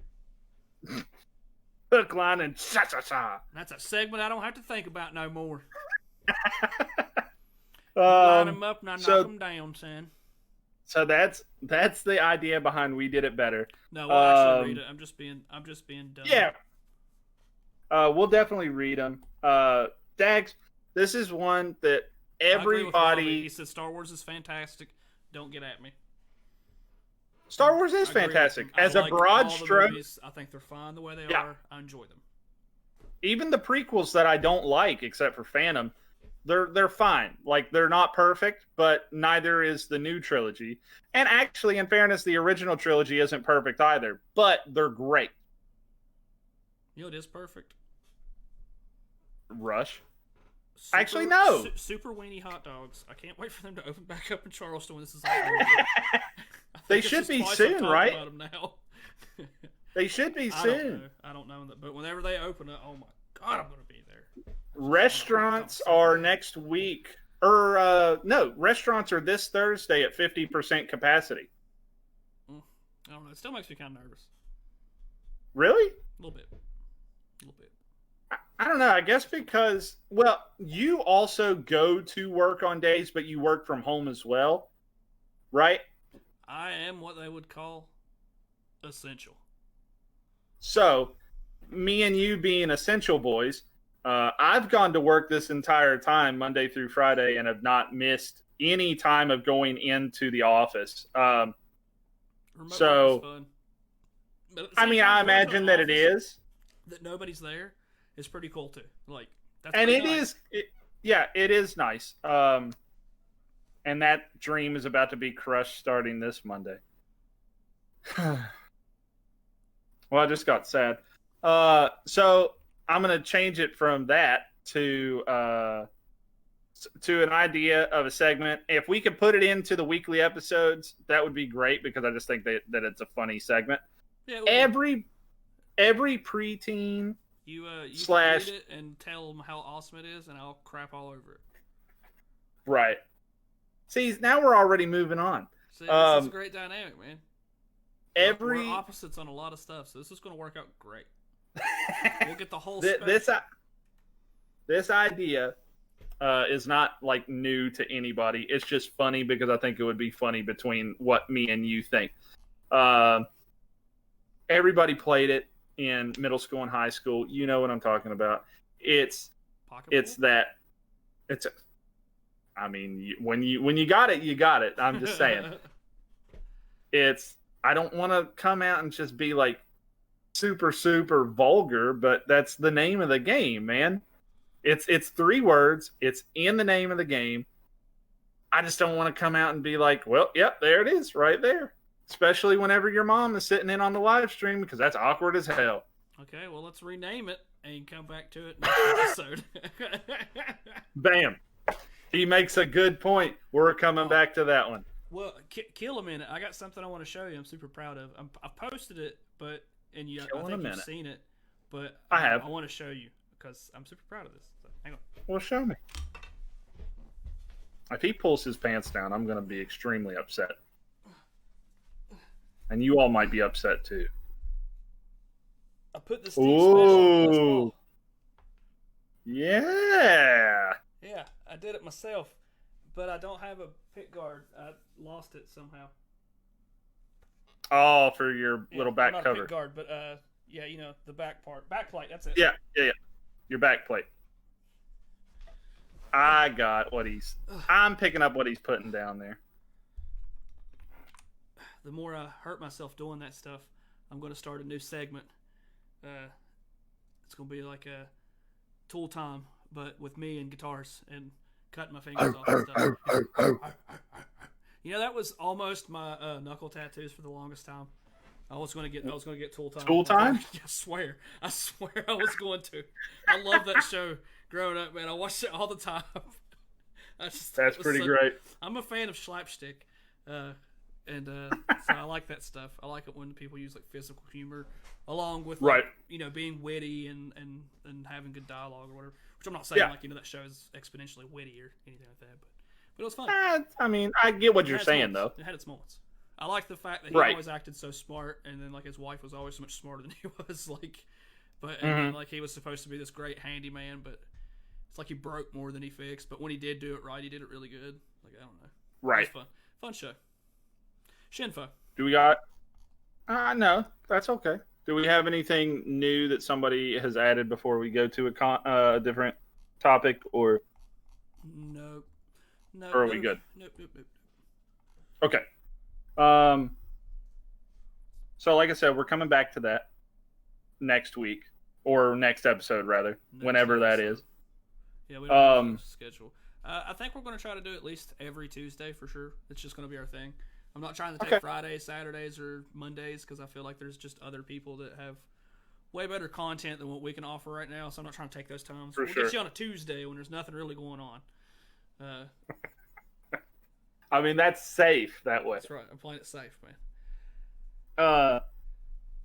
Hook, line, and cha-cha-cha. That's a segment I don't have to think about no more. Line them up and I knock them down, son. So that's the idea behind We Did It Better. No, we'll actually read it. I'm just being dumb. Yeah. We'll definitely read them. Dags, this is one that everybody. He said Star Wars is fantastic. Don't get at me. Star Wars is fantastic. As a broad stroke, movies, I think they're fine the way they are. I enjoy them. Even the prequels that I don't like, except for Phantom, they're fine. Like, they're not perfect, but neither is the new trilogy. And actually, in fairness, the original trilogy isn't perfect either, but they're great. You know what is perfect? Rush. Actually, no. Super weenie hot dogs. I can't wait for them to open back up in Charleston when this is all over. They should be soon, right? About them now. They should be soon. I don't know, but whenever they open it, oh my god, I'm gonna be there. Restaurants are next week, or no, restaurants are this Thursday at 50% capacity. I don't know. It still makes me kind of nervous. Really? A little bit. I don't know. I guess because, well, you also go to work on days, but you work from home as well, right? I am what they would call essential. So, me and you being essential boys, I've gone to work this entire time, Monday through Friday, and have not missed any time of going into the office. So, fun. I mean, I imagine that it is. That nobody's there is pretty cool too. Like, that's and it nice. It is nice. And that dream is about to be crushed starting this Monday. Well, I just got sad. So I'm going to change it from that to an idea of a segment. If we could put it into the weekly episodes, that would be great because I just think that it's a funny segment. Yeah, every preteen you slash read it and tell them how awesome it is, and I'll crap all over it. Right. See, now we're already moving on. See, this is a great dynamic, man. We're opposites on a lot of stuff, so this is going to work out great. We'll get the whole this idea is not like new to anybody. It's just funny because I think it would be funny between what me and you think. Everybody played it in middle school and high school. You know what I'm talking about. I mean, when you got it, you got it. I'm just saying. I don't want to come out and just be like super, super vulgar, but that's the name of the game, man. It's 3 words. It's in the name of the game. I just don't want to come out and be like, well, yep, there it is right there. Especially whenever your mom is sitting in on the live stream, because that's awkward as hell. Okay, well, let's rename it and come back to it next episode. Bam. He makes a good point. We're coming back to that one. Well, kill a minute. I got something I want to show you. I'm super proud of. I posted it, but I think you've seen it, but I have. I want to show you because I'm super proud of this. So, hang on. Well, show me. If he pulls his pants down, I'm going to be extremely upset, and you all might be upset too. I put the Steve Special Plus ball. Yeah. Yeah, I did it myself, but I don't have a pick guard. I lost it somehow. Oh, for your little back not cover. A pick guard, but yeah, you know, the back part, back plate. That's it. Yeah. Your back plate. I got what I'm picking up what he's putting down there. The more I hurt myself doing that stuff, I'm going to start a new segment. It's going to be like a Tool Time, but with me and guitars and cutting my fingers off and stuff. You know, that was almost my knuckle tattoos for the longest time. I was going to get Tool Time. Tool Time? I swear I was going to. I love that show growing up, man. I watched it all the time. That's pretty great. I'm a fan of slapstick, and so I like that stuff. I like it when people use like physical humor along with like, you know, being witty and having good dialogue or whatever. Which I'm not saying like, you know, that show is exponentially witty or anything like that, but it was fun. I mean, I get what you're saying though. It had its moments. I like the fact that he always acted so smart, and then like his wife was always so much smarter than he was. Like, but and then, like he was supposed to be this great handyman, but it's like he broke more than he fixed. But when he did do it right, he did it really good. Like, I don't know. Right. It was fun show. Shinfo. Do we got? No, that's okay. Do we have anything new that somebody has added before we go to a different topic, or? No. Or are we good? Nope. Okay. So like I said, we're coming back to that next week, or next episode rather, whenever that is. Yeah, we don't have a schedule. I think we're going to try to do at least every Tuesday for sure. It's just going to be our thing. I'm not trying to take Fridays, Saturdays, or Mondays because I feel like there's just other people that have way better content than what we can offer right now. So I'm not trying to take those times. We'll get you on a Tuesday when there's nothing really going on. I mean, that's safe that way. That's right. I'm playing it safe, man.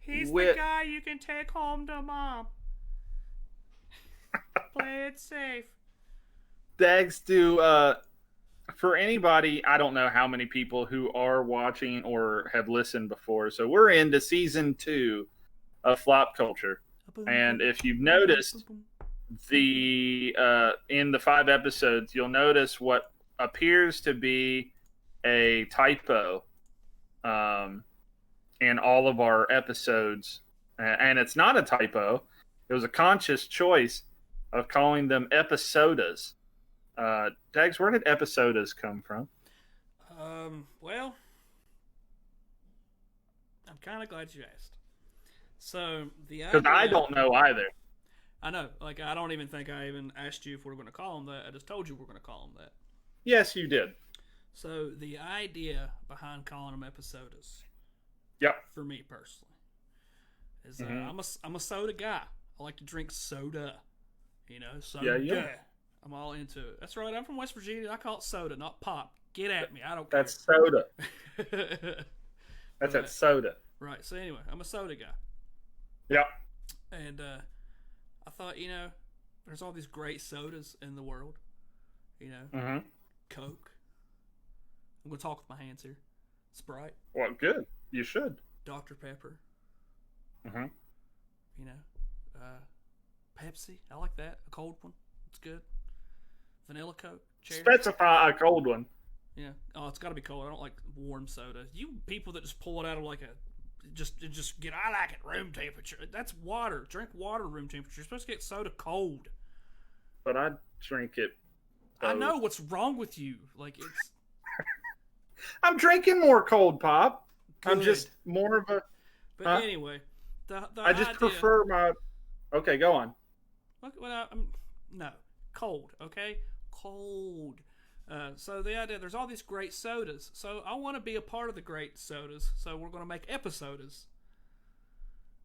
He's the guy you can take home to mom. Play it safe. Dags, for anybody, I don't know how many people who are watching or have listened before. So we're into season 2 of Flop Culture. And if you've noticed, in the 5 episodes, you'll notice what appears to be a typo in all of our episodes. And it's not a typo. It was a conscious choice of calling them episodas. Dags, where did episodas come from? Well, I'm kind of glad you asked. So because I don't know either. I know, like I don't even think I even asked you if we were going to call them that. I just told you we're going to call them that. Yes, you did. So the idea behind calling them episodas, for me personally, is I'm a soda guy. I like to drink soda. You know, soda. Yeah. I'm all into it. That's right. I'm from West Virginia. I call it soda, not pop. Get at me. I don't care. That's soda. That's that soda. Right. So anyway, I'm a soda guy. Yep. And I thought, you know, there's all these great sodas in the world. You know, Coke. I'm going to talk with my hands here. Sprite. Well, good. You should. Dr. Pepper. You know, Pepsi. I like that. A cold one. It's good. Vanilla Coke. Cherry. Specify a cold one. Yeah. Oh, it's got to be cold. I don't like warm soda. You people that just pull it out of like just get. I like it room temperature. That's water. Drink water room temperature. You're supposed to get soda cold. But I drink it. I know what's wrong with you. Like it's. I'm drinking more cold pop. Good. I'm just more of a. But anyway, I just prefer my. Okay, go on. Well, no, cold. Okay, cold. So the idea, there's all these great sodas. So I want to be a part of the great sodas. So we're going to make episodas.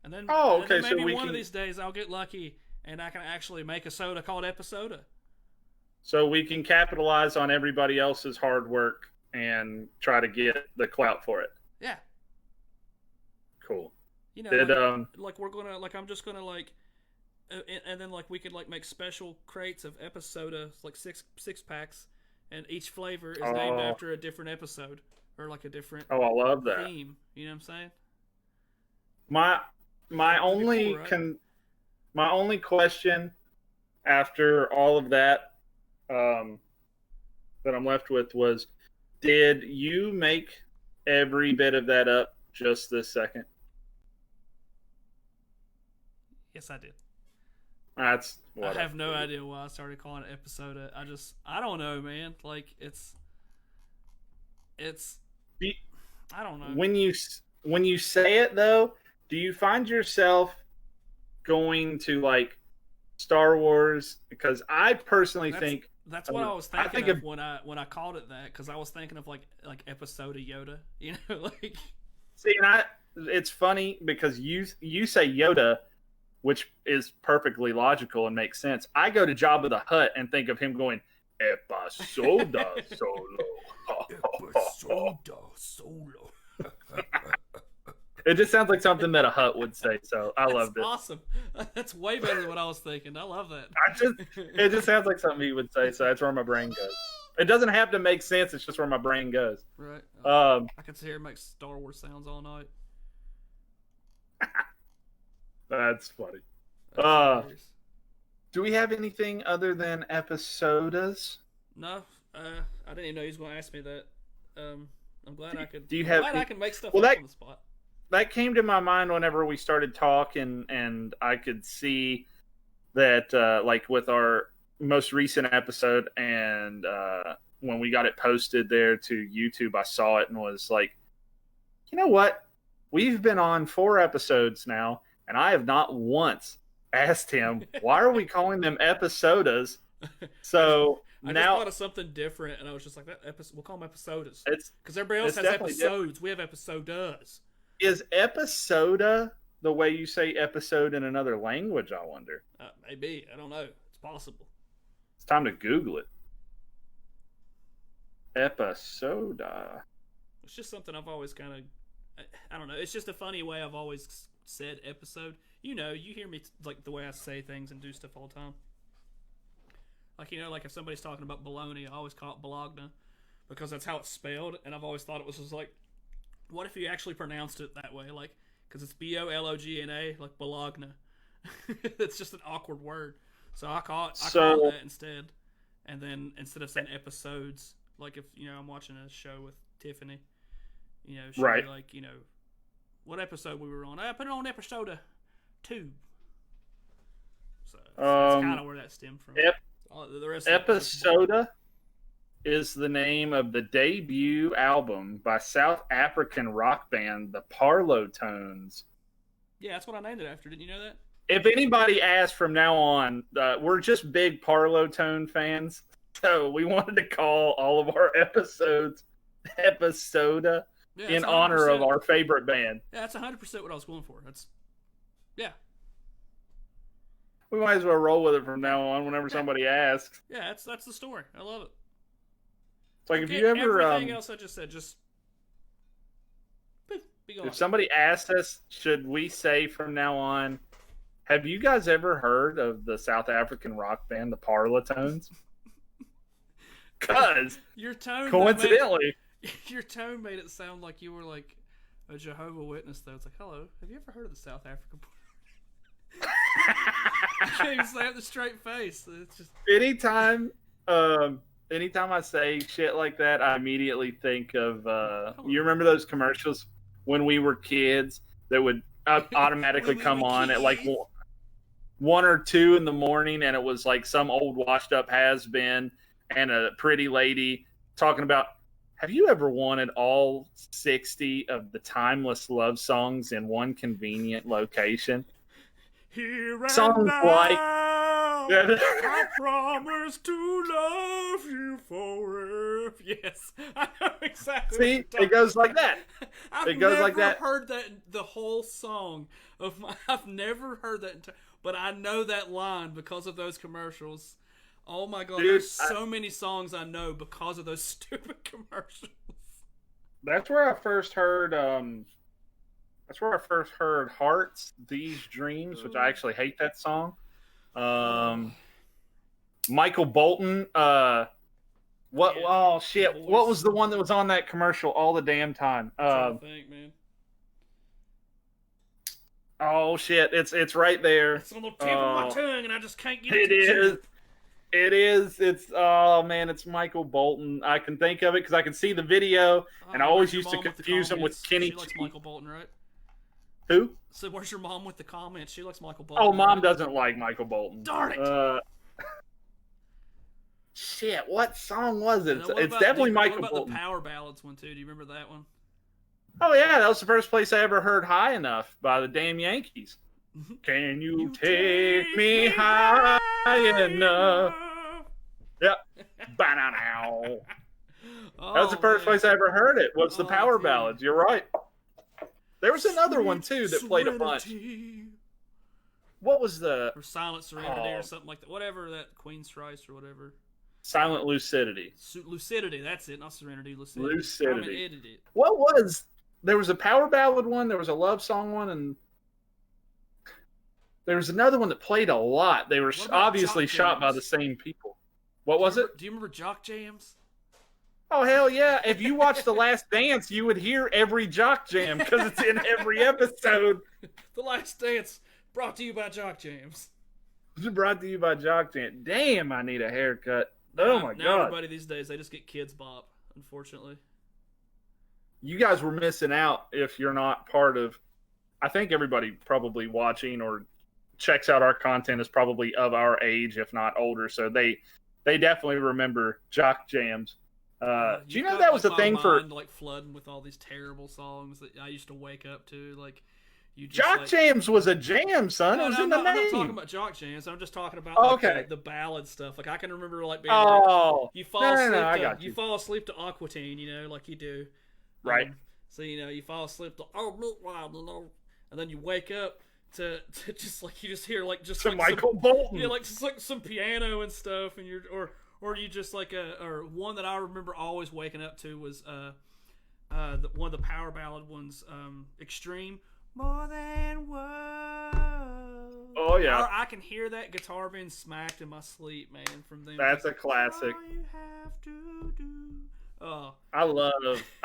And then, maybe so one of these days I'll get lucky and I can actually make a soda called Episoda. So we can capitalize on everybody else's hard work and try to get the clout for it. Yeah. Cool. You know, Did like we're gonna like I'm just gonna like, and then like we could like make special crates of episode like six packs, and each flavor is named after a different episode or like a different I love that theme. You know what I'm saying? My only cool, right? my only question after all of that that I'm left with was, did you make every bit of that up just this second? Yes, I did. That's what I have no idea why I started calling it episode. I don't know, man. Like it's I don't know. When you say it though, do you find yourself going to like Star Wars? Because I personally think that's what I was thinking of when I called it that, because I was thinking of like episode of Yoda, you know, like. See, and it's funny because you say Yoda, which is perfectly logical and makes sense. I go to Jabba the Hutt and think of him going, Episoda Solo. Episoda Solo. It just sounds like something that a Hutt would say, so I loved it. Awesome. That's way better than what I was thinking. I love that. It just sounds like something he would say, so that's where my brain goes. It doesn't have to make sense, it's just where my brain goes. Right. I can sit here and make Star Wars sounds all night. That's funny. Do we have anything other than episodas? No. I didn't even know he was going to ask me that. I'm glad I could. I can make stuff up on the spot. That came to my mind whenever we started talking, and I could see that, like with our most recent episode, and when we got it posted there to YouTube, I saw it and was like, you know what? We've been on 4 episodes now, and I have not once asked him, why are we calling them episodas? So I just thought of something different, and I was just like, we'll call them episodas. Because everybody else has episodes. Different. We have episodas. Is episoda the way you say episode in another language, I wonder? Maybe. I don't know. It's possible. It's time to Google it. Episoda. It's just something I've always kind of... I don't know. It's just a funny way I've always said episode. You know, you hear me like the way I say things and do stuff all the time. Like, you know, like if somebody's talking about bologna, I always call it bologna because that's how it's spelled, and I've always thought it was just like, what if you actually pronounced it that way? Like, because it's Bologna, like bologna. It's just an awkward word. So I call it that instead. And then instead of saying episodes, like if, you know, I'm watching a show with Tiffany, you know, she'll be like, you know, what episode we were on? I put it on episode 2. So that's kind of where that stemmed from. The rest Episoda is the name of the debut album by South African rock band the Parlotones. Yeah, that's what I named it after. Didn't you know that? If anybody asks from now on, we're just big Parlotone fans, so we wanted to call all of our episodes Episoda in honor of our favorite band. Yeah, that's 100% what I was going for. Yeah. We might as well roll with it from now on whenever somebody asks. Yeah, that's the story. I love it. It's like, if you ever... Everything else I just said, just... If somebody asks us, should we say from now on, have you guys ever heard of the South African rock band, the Parlotones? Because, your tone coincidentally... your tone made it sound like you were like a Jehovah's Witness, though. It's like, hello, have you ever heard of the South African I can't even say it with a straight face. It's just... Anytime I say shit like that, I immediately think of you remember those commercials when we were kids that would automatically come on at like 1 or 2 in the morning, and it was like some old washed up has-been and a pretty lady talking about, have you ever wanted all 60 of the timeless love songs in one convenient location? Here and songs now, like I promise to love you forever. Yes, I know exactly. See, it goes like that. I've never heard that the whole song I've never heard that, but I know that line because of those commercials Oh my god, Dude, there's so many songs I know because of those stupid commercials. That's where I first heard. "Hearts These Dreams," which I actually hate that song. Michael Bolton. What? Yeah, Oh shit! Voice. What was the one that was on that commercial all the damn time? I'm trying to think, man. Oh shit! It's right there. It's on the tip of my tongue, and I just can't get It it. is. It is. It's oh man, it's Michael Bolton. I can think of it because I can see the video, and I always used to confuse him with Kenny. She likes Michael Bolton, right? Who? So where's your mom with the comments? She likes Michael Bolton. Oh, mom doesn't like Michael Bolton. Darn it! Shit, what song was it? It's about, definitely Michael Bolton. What about Bolton. the Power Ballads one too? Do you remember that one? Oh yeah, that was the first place I ever heard "High Enough" by the damn Yankees. Can you take me high enough? Yep. Ba-na-now. That was the first place I ever heard it. Was the Power Ballads? You're right. There was another one too that played a bunch. What was the or Silent Serenity or something like that? Whatever that Queen's Thrice or whatever. Silent Lucidity. Lucidity, that's it. Not Serenity. Lucidity. What was? There was a power ballad one. There was a love song one, and there was another one that played a lot. They were obviously shot by the same people. What was it? Do you remember Jock Jams? Oh hell yeah! If you watch The Last Dance, you would hear every Jock Jam because it's in every episode. The Last Dance, brought to you by Jock Jams. Brought to you by Jock Jam. Damn, I need a haircut. Oh my god! Now everybody these days, they just get Kids Bop. Unfortunately, you guys were missing out if you're not part of. I think everybody probably watching or checks out our content is probably of our age, if not older. So they definitely remember Jock Jams. Do you know that was a thing for like flooding with all these terrible songs that I used to wake up to? Like you just, Jock Jams was a jam, son. It was in the name. I'm not talking about Jock Jams. I'm just talking about the ballad stuff. Like I can remember like being you fall asleep to Aquatine, you know, like you do, right? So you know you fall asleep to and then you wake up to just like you just hear like just like Michael Bolton, yeah, like just like some piano and stuff, and you're or you just like or one that I remember always waking up to was one of the power ballad ones, Extreme. More than words. Oh yeah. I can hear that guitar being smacked in my sleep, man. From them. That's a classic. All you have to do. Oh. I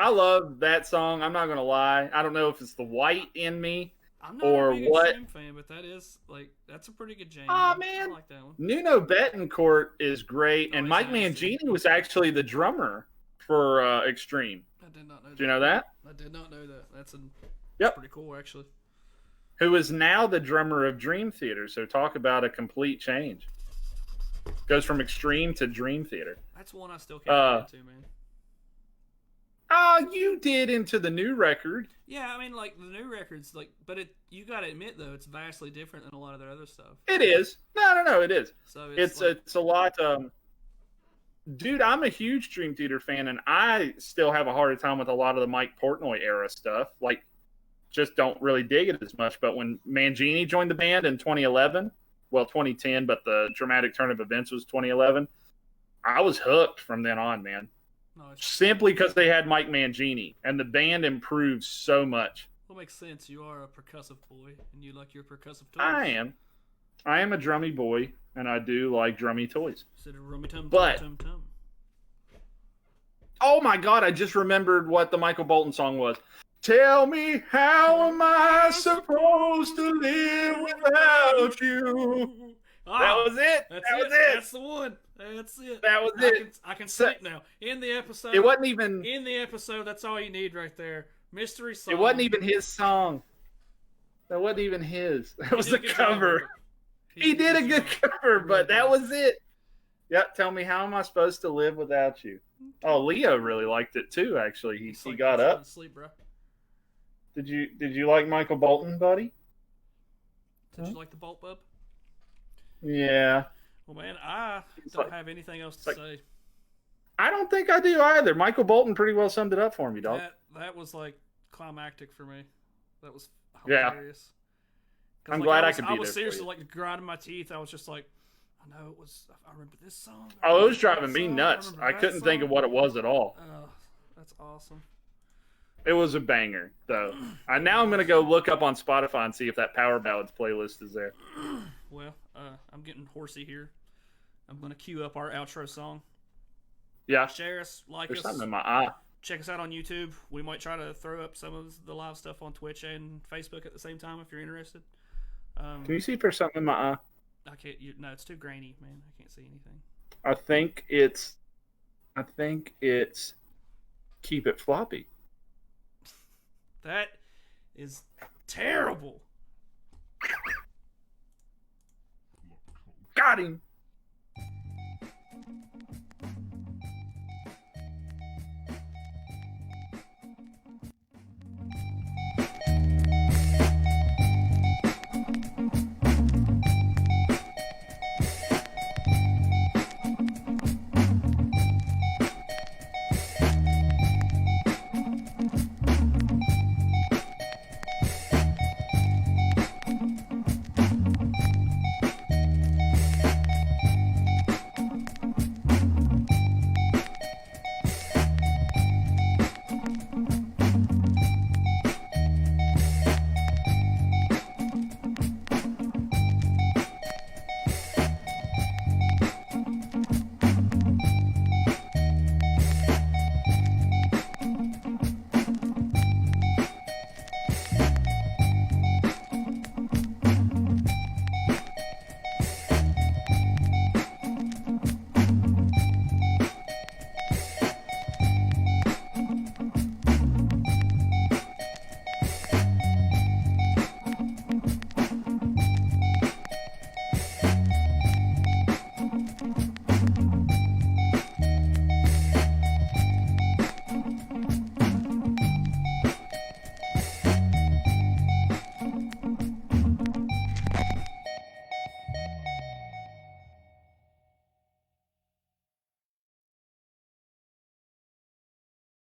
love that song. I'm not gonna lie. I don't know if it's the white in me. I'm not or a big what? Extreme fan, but that is like that's a pretty good jam. Oh I man, like that one. Nuno Betancourt is great, and Mike Mangini was actually the drummer for Extreme. I did not know. Do you know that? I did not know that. That's pretty cool, actually. Who is now the drummer of Dream Theater? So talk about a complete change. Goes from Extreme to Dream Theater. That's one I still can't get into, man. You did into the new record. Yeah, I mean, like the new records, like, but you got to admit though, it's vastly different than a lot of their other stuff. It is. No, it is. So it's a lot. Dude, I'm a huge Dream Theater fan, and I still have a harder time with a lot of the Mike Portnoy era stuff. Like, just don't really dig it as much. But when Mangini joined the band in 2011, well, 2010, but the dramatic turn of events was 2011, I was hooked from then on, man. Simply because they had Mike Mangini, and the band improved so much. Well, makes sense. You are a percussive boy, and you like your percussive toys. I am a drummy boy, and I do like drummy toys. But oh my god, I just remembered what the Michael Bolton song was. Tell me, how am I supposed to live without you? Oh, that was it. That's the one. That's it. That was it. I can sleep now. In the episode. It wasn't even. In the episode, that's all you need right there. Mystery song. It wasn't even his song. That wasn't even his. That was the cover. He did a good cover, but that was it. Yep. Tell me, how am I supposed to live without you? Oh, Leo really liked it too. Actually, he got up. Sleep, bro. Did you like Michael Bolton, buddy? Did you like the Bolt Bub? Yeah. Well, man, I don't have anything else to say. I don't think I do either. Michael Bolton pretty well summed it up for me, dog. That was like climactic for me. That was hilarious. I'm glad I could be there. I was seriously like grinding my teeth. I was just like, I know it was. I remember this song. Oh, it was driving me nuts. I that couldn't think of song. what it was at all. Oh, that's awesome. It was a banger, though. Now I'm going to go look up on Spotify and see if that Power Ballads playlist is there. Well, I'm getting horsey here. I'm going to cue up our outro song. Yeah. Share us, like There's us. something in my eye. Check us out on YouTube. We might try to throw up some of the live stuff on Twitch and Facebook at the same time if you're interested. Can you see if there's something in my eye? I can't. No, it's too grainy, man. I can't see anything. I think it's Keep It Floppy. That is terrible. Got him.